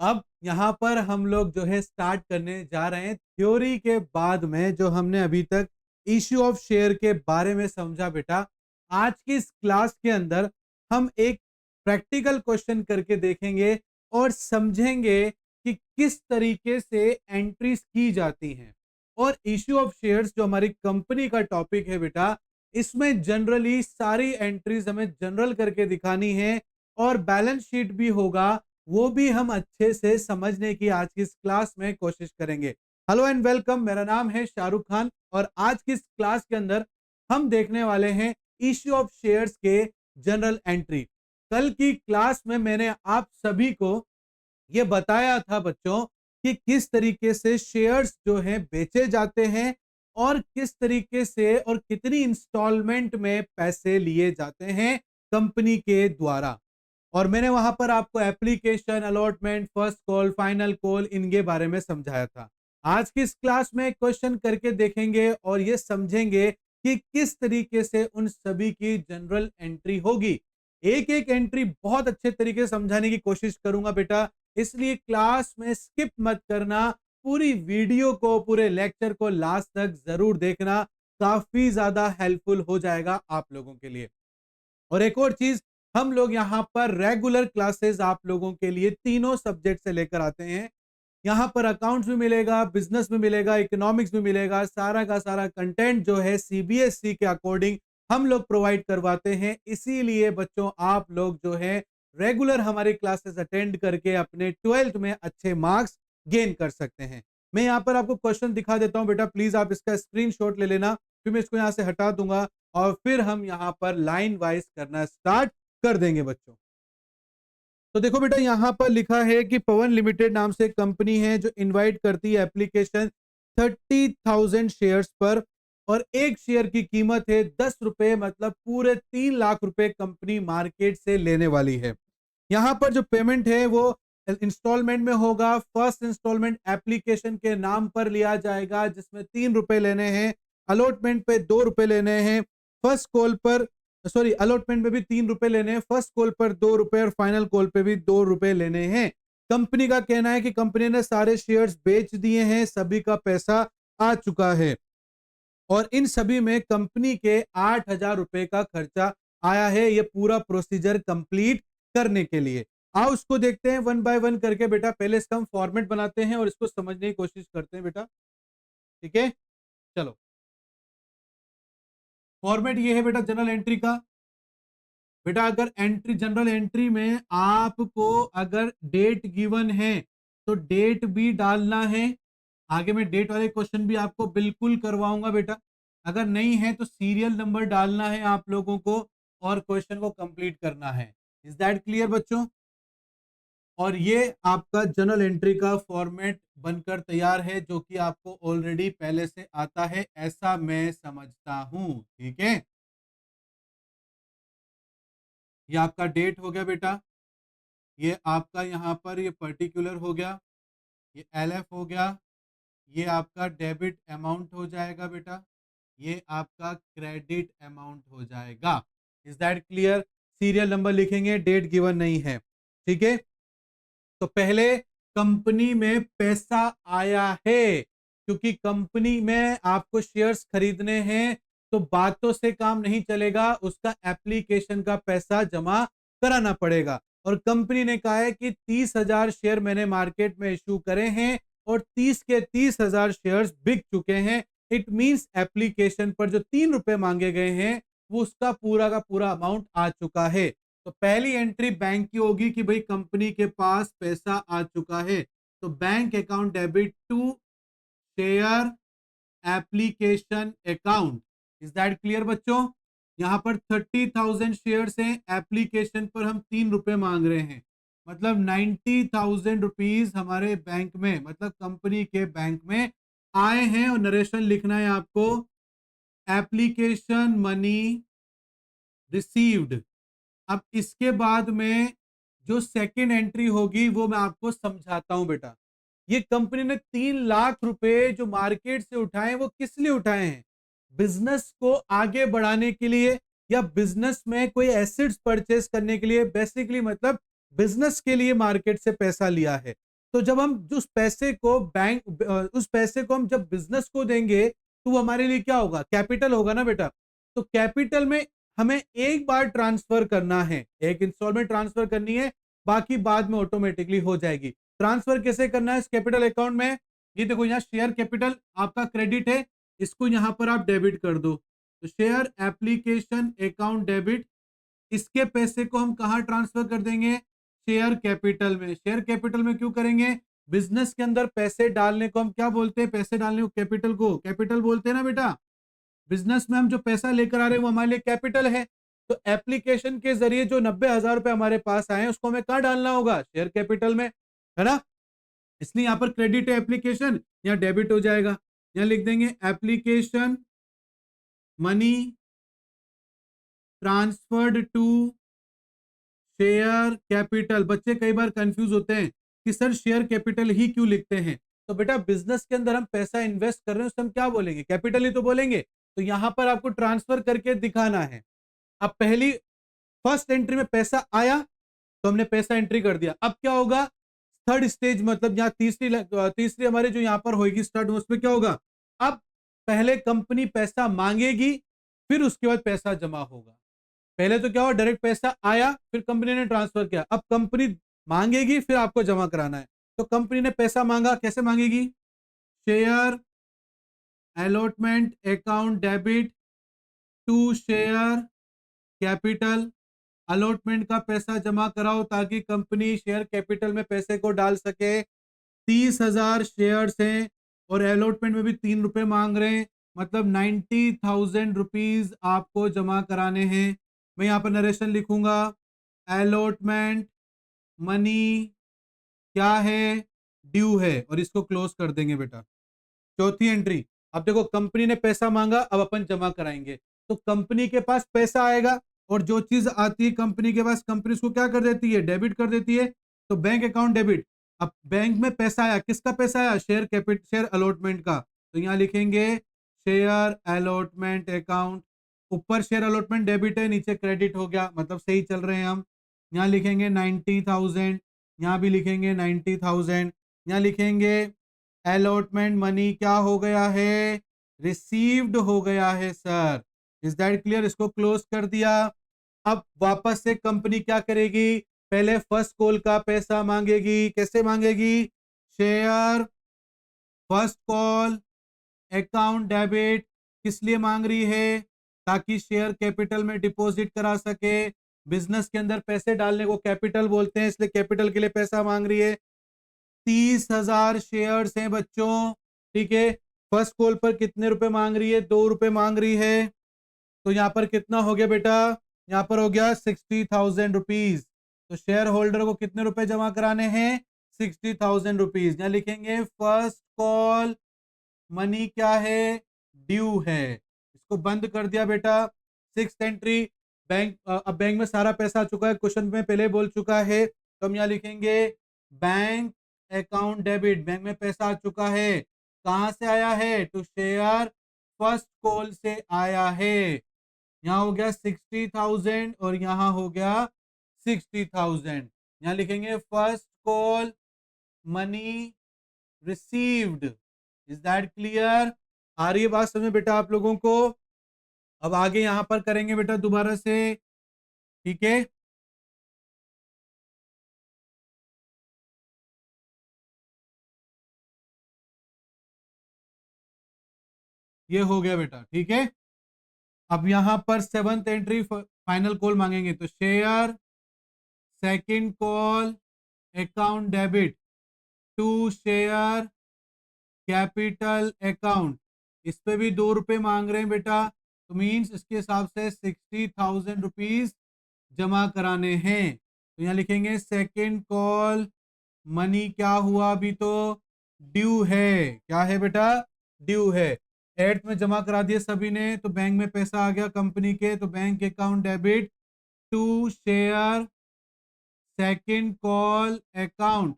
अब यहाँ पर हम लोग जो है स्टार्ट करने जा रहे हैं थ्योरी के बाद में जो हमने अभी तक इश्यू ऑफ शेयर के बारे में समझा बेटा। आज की इस क्लास के अंदर हम एक प्रैक्टिकल क्वेश्चन करके देखेंगे और समझेंगे कि किस तरीके से एंट्रीज की जाती हैं। और इश्यू ऑफ शेयर्स जो हमारी कंपनी का टॉपिक है बेटा, इसमें जनरली सारी एंट्रीज हमें जनरल करके दिखानी है और बैलेंस शीट भी होगा, वो भी हम अच्छे से समझने की आज की इस क्लास में कोशिश करेंगे। हेलो एंड वेलकम, मेरा नाम है शाहरुख खान और आज की इस क्लास के अंदर हम देखने वाले हैं इश्यू ऑफ शेयर्स के जनरल एंट्री। कल की क्लास में मैंने आप सभी को ये बताया था बच्चों कि किस तरीके से शेयर्स जो हैं बेचे जाते हैं और किस तरीके से और कितनी इंस्टॉलमेंट में पैसे लिए जाते हैं कंपनी के द्वारा। और मैंने वहां पर आपको application, allotment, first call, final call, इनके बारे में समझाया था। आज की इस क्लास में क्वेश्चन करके देखेंगे और ये समझेंगे कि किस तरीके से उन सभी की जनरल एंट्री होगी। एक एक एंट्री बहुत अच्छे तरीके से समझाने की कोशिश करूंगा बेटा, इसलिए क्लास में स्किप मत करना। पूरी वीडियो को, पूरे लेक्चर को लास्ट तक जरूर देखना, काफी ज्यादा हेल्पफुल हो जाएगा आप लोगों के लिए। और एक और चीज, हम लोग यहाँ पर रेगुलर क्लासेस आप लोगों के लिए तीनों सब्जेक्ट से लेकर आते हैं। यहाँ पर अकाउंट्स भी मिलेगा, बिजनेस भी मिलेगा, इकोनॉमिक्स भी मिलेगा। सारा का सारा कंटेंट जो है सीबीएसई के अकॉर्डिंग हम लोग प्रोवाइड करवाते हैं। इसीलिए बच्चों, आप लोग जो है रेगुलर हमारी क्लासेस अटेंड करके अपने 12th में अच्छे मार्क्स गेन कर सकते हैं। मैं यहाँ पर आपको क्वेश्चन दिखा देता हूँ बेटा, प्लीज आप इसका स्क्रीनशॉट ले लेना, फिर मैं इसको यहाँ से हटा दूंगा और फिर हम यहाँ पर लाइन वाइज करना स्टार्ट कर देंगे बच्चों। तो देखो बेटा, यहां पर लिखा है कि पवन लिमिटेड नाम से एक कंपनी है जो इनवाइट करती है एप्लीकेशन 30,000 शेयर्स पर और एक शेयर की कीमत है 10 रुपए, मतलब पूरे 3 लाख रुपए कंपनी मार्केट से लेने वाली है। यहाँ पर जो पेमेंट है वो इंस्टॉलमेंट में होगा। फर्स्ट इंस्टॉलमेंट एप्लीकेशन के नाम पर लिया जाएगा जिसमें 3 रुपए लेने हैं, अलॉटमेंट पे 2 रुपए लेने हैं, फर्स्ट कॉल पर, सॉरी, अलॉटमेंट में भी 3 रुपए लेने हैं, फर्स्ट कॉल पर 2 रुपए और फाइनल कॉल पे भी 2 रुपए लेने हैं। कंपनी का कहना है कि कंपनी ने सारे शेयर्स बेच दिए हैं, सभी का पैसा आ चुका है और इन सभी में कंपनी के 8,000 रुपए का खर्चा आया है ये पूरा प्रोसीजर कंप्लीट करने के लिए। आओ उसको देखते हैं वन बाय वन करके बेटा। पहले इसका हम फॉर्मेट बनाते हैं और इसको समझने की कोशिश करते हैं बेटा, ठीक है। चलो, फॉर्मेट ये है बेटा जनरल एंट्री का। बेटा अगर एंट्री, जनरल एंट्री में आपको अगर डेट गिवन है तो डेट भी डालना है। आगे मैं डेट वाले क्वेश्चन भी आपको बिल्कुल करवाऊंगा बेटा। अगर नहीं है तो सीरियल नंबर डालना है आप लोगों को और क्वेश्चन को कंप्लीट करना है। इज दैट क्लियर बच्चों? और ये आपका जनरल एंट्री का फॉर्मेट बनकर तैयार है जो कि आपको ऑलरेडी पहले से आता है, ऐसा मैं समझता हूं, ठीक है। ये आपका डेट हो गया बेटा, ये आपका यहाँ पर ये पर्टिकुलर हो गया, ये एलएफ हो गया, ये आपका डेबिट अमाउंट हो जाएगा बेटा, ये आपका क्रेडिट अमाउंट हो जाएगा। Is that clear? Serial number लिखेंगे, डेट गिवन नहीं है, ठीक है। तो पहले कंपनी में पैसा आया है, क्योंकि कंपनी में आपको शेयर्स खरीदने हैं तो बातों से काम नहीं चलेगा, उसका एप्लीकेशन का पैसा जमा कराना पड़ेगा। और कंपनी ने कहा है कि 30,000 शेयर मैंने मार्केट में इशू करे हैं और 30 के 30,000 शेयर्स बिक चुके हैं। इट मींस एप्लीकेशन पर जो 3 रुपए मांगे गए हैं वो उसका पूरा का पूरा अमाउंट आ चुका है। तो पहली एंट्री बैंक की होगी कि भाई कंपनी के पास पैसा आ चुका है, तो bank account debit to share application account. Is that clear बच्चों? यहां पर 30,000 शेयर्स हैं, एप्लीकेशन पर हम 3 रुपए मांग रहे हैं, मतलब 90,000 रुपीज हमारे बैंक में, मतलब कंपनी के बैंक में आए हैं। और नरेशन लिखना है आपको, एप्लीकेशन मनी रिसीव्ड। अब इसके बाद में जो सेकंड एंट्री होगी वो मैं आपको समझाता हूं बेटा। ये कंपनी ने 3 लाख रुपए जो मार्केट से उठाए वो किस लिए उठाए हैं? बिजनेस को आगे बढ़ाने के लिए या बिजनेस में कोई एसेट्स परचेस करने के लिए, बेसिकली मतलब बिजनेस के लिए मार्केट से पैसा लिया है। तो जब हम उस पैसे को उस पैसे को हम जब बिजनेस को देंगे तो वो हमारे लिए क्या होगा, कैपिटल होगा ना बेटा। तो कैपिटल में हमें एक बार ट्रांसफर करना है, एक इंस्टॉलमेंट ट्रांसफर करनी है, बाकी बाद में ऑटोमेटिकली हो जाएगी। ट्रांसफर कैसे करना है इस कैपिटल अकाउंट में, ये देखो यहाँ शेयर कैपिटल आपका क्रेडिट है, इसको यहाँ पर आप डेबिट कर दो। तो शेयर एप्लीकेशन अकाउंट डेबिट, इसके पैसे को हम कहाँ ट्रांसफर कर देंगे, शेयर कैपिटल में। शेयर कैपिटल में क्यों करेंगे, बिजनेस के अंदर पैसे डालने को हम क्या बोलते हैं, पैसे डालने को कैपिटल को कैपिटल बोलते हैं ना बेटा। बिजनेस में हम जो पैसा लेकर आ रहे हैं वो हमारे लिए कैपिटल है। तो एप्लीकेशन के जरिए जो 90,000 रुपए हमारे पास आए उसको हमें कहाँ डालना होगा, शेयर कैपिटल में, है ना। इसलिए यहाँ पर क्रेडिट है एप्लीकेशन, यहाँ डेबिट हो जाएगा। यहाँ लिख देंगे application money transferred to share capital. बच्चे कई बार कंफ्यूज होते हैं कि सर शेयर कैपिटल ही क्यों लिखते हैं। तो बेटा बिजनेस के अंदर हम पैसा इन्वेस्ट कर रहे हैं उसे हम क्या बोलेंगे, कैपिटल ही तो बोलेंगे। तो यहां पर आपको ट्रांसफर करके दिखाना है। अब पहली फर्स्ट एंट्री में पैसा आया तो हमने पैसा एंट्री कर दिया। अब क्या होगा, थर्ड स्टेज मतलब यहाँ तीसरी हमारे जो यहाँ पर होगी स्टार्ट, उसमें क्या होगा, अब पहले कंपनी पैसा मांगेगी फिर उसके बाद पैसा जमा होगा। पहले तो क्या हुआ, डायरेक्ट पैसा आया फिर कंपनी ने ट्रांसफर किया, अब कंपनी मांगेगी फिर आपको जमा कराना है। तो कंपनी ने पैसा मांगा, कैसे मांगेगी, share allotment account debit to share capital. Allotment का पैसा जमा कराओ ताकि कंपनी शेयर कैपिटल में पैसे को डाल सके। 30,000 शेयर्स हैं और अलॉटमेंट में भी 3 रुपए मांग रहे हैं, मतलब 90,000 रुपीज आपको जमा कराने हैं। मैं यहाँ पर नरेशन लिखूंगा, अलॉटमेंट मनी क्या है, ड्यू है, और इसको क्लोज कर देंगे बेटा। चौथी एंट्री, अब देखो कंपनी ने पैसा मांगा, अब अपन जमा कराएंगे। तो कंपनी के पास पैसा आएगा और जो चीज आती है कंपनी के पास, कंपनी उसको क्या कर देती है, डेबिट कर देती है। तो बैंक अकाउंट डेबिट। अब बैंक में पैसा आया, किसका पैसा आया, शेयर अलॉटमेंट का। तो यहाँ लिखेंगे शेयर अलॉटमेंट अकाउंट, ऊपर शेयर अलॉटमेंट डेबिट है, नीचे क्रेडिट हो गया, मतलब सही चल रहे हैं हम। यहाँ लिखेंगे 90,000, यहाँ भी लिखेंगे 90,000, यहाँ लिखेंगे अलॉटमेंट मनी क्या हो गया है, रिसीव्ड हो गया है सर। इज दैट क्लियर, इसको क्लोज कर दिया। अब वापस से कंपनी क्या करेगी, पहले फर्स्ट कॉल का पैसा मांगेगी, कैसे मांगेगी, share first call account debit, किस लिए मांग रही है, ताकि शेयर कैपिटल में डिपॉजिट करा सके। बिजनेस के अंदर पैसे डालने को कैपिटल बोलते हैं, इसलिए कैपिटल के लिए पैसा मांग रही है। 30,000 शेयर्स हैं बच्चों, ठीक है। फर्स्ट कॉल पर कितने रुपए मांग रही है, 2 रुपए मांग रही है। तो यहाँ पर कितना हो गया बेटा, यहाँ पर हो गया 60,000 रुपीज। तो शेयर होल्डर को कितने रुपए जमा कराने हैं, 60,000 रुपीज। यहाँ लिखेंगे फर्स्ट कॉल मनी क्या है, ड्यू है। इसको बंद कर दिया बेटा। सिक्स एंट्री, बैंक, अब बैंक में सारा पैसा आ चुका है, क्वेश्चन में पहले बोल चुका है। तो हम यहाँ लिखेंगे बैंक अकाउंट डेबिट, बैंक में पैसा आ चुका है, कहां से आया है, टू शेयर फर्स्ट कॉल से आया है। यहाँ हो गया 60,000 और यहाँ हो गया 60,000। यहाँ लिखेंगे first call money received. Is that clear, आ रही है बात समझ में बेटा आप लोगों को। अब आगे यहां पर करेंगे बेटा दोबारा से, ठीक है। ये हो गया बेटा, ठीक है। अब यहां पर सेवंथ एंट्री फाइनल कॉल मांगेंगे, तो share second call account debit to share capital account. इस पे भी 2 रुपए मांग रहे हैं बेटा, तो मीन्स इसके हिसाब से 60,000 रुपीज जमा कराने हैं। तो यहाँ लिखेंगे सेकंड कॉल मनी क्या हुआ, अभी तो ड्यू है, क्या है बेटा, ड्यू है। एट में जमा करा दिए सभी ने, तो बैंक में पैसा आ गया कंपनी के, तो bank account debit to share second call account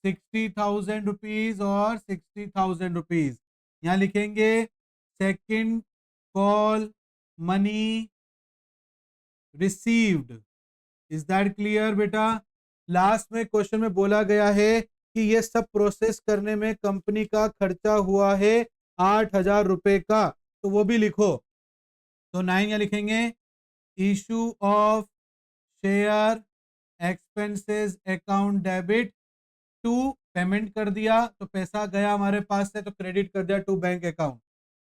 60,000 rupees और 60,000 रुपीज। यहाँ लिखेंगे second call money received. Is that clear बेटा। लास्ट में क्वेश्चन में बोला गया है कि ये सब प्रोसेस करने में कंपनी का खर्चा हुआ है 8,000 रुपए का, तो वो भी लिखो। तो 9 या लिखेंगे issue of share expenses account debit to, payment कर दिया तो पैसा गया हमारे पास से, तो क्रेडिट कर दिया टू बैंक अकाउंट।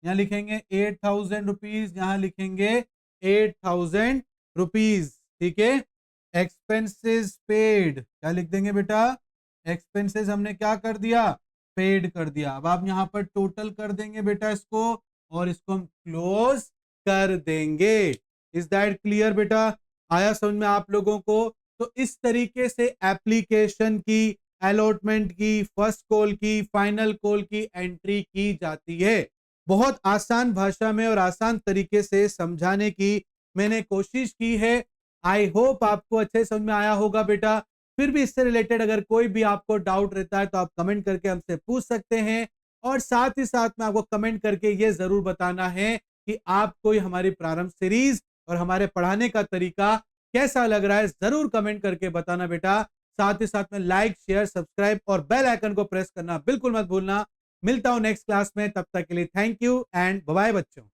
यहाँ लिखेंगे 8,000 रुपीज, यहाँ लिखेंगे 8,000 रुपीज। ठीक है। एक्सपेंसेस पेड क्या लिख देंगे बेटा, एक्सपेंसेस हमने क्या कर दिया, पेड कर दिया। अब आप यहाँ पर टोटल कर देंगे बेटा इसको, और इसको हम क्लोज कर देंगे। इज दैट क्लियर बेटा, आया समझ में आप लोगों को? तो इस तरीके से एप्लीकेशन की, अलॉटमेंट की, फर्स्ट कॉल की, फाइनल कॉल की एंट्री की जाती है। बहुत आसान भाषा में और आसान तरीके से समझाने की मैंने कोशिश की है। आई होप आपको अच्छे समझ में आया होगा बेटा। फिर भी इससे रिलेटेड अगर कोई भी आपको डाउट रहता है तो आप कमेंट करके हमसे पूछ सकते हैं, और साथ ही साथ में आपको कमेंट करके ये जरूर बताना है कि आपको हमारी प्रारंभ सीरीज और हमारे पढ़ाने का तरीका कैसा लग रहा है। जरूर कमेंट करके बताना बेटा। साथ ही साथ में लाइक, शेयर, सब्सक्राइब और बेल आइकन को प्रेस करना बिल्कुल मत भूलना। मिलता हूं नेक्स्ट क्लास में, तब तक के लिए thank you and bye bye बच्चों।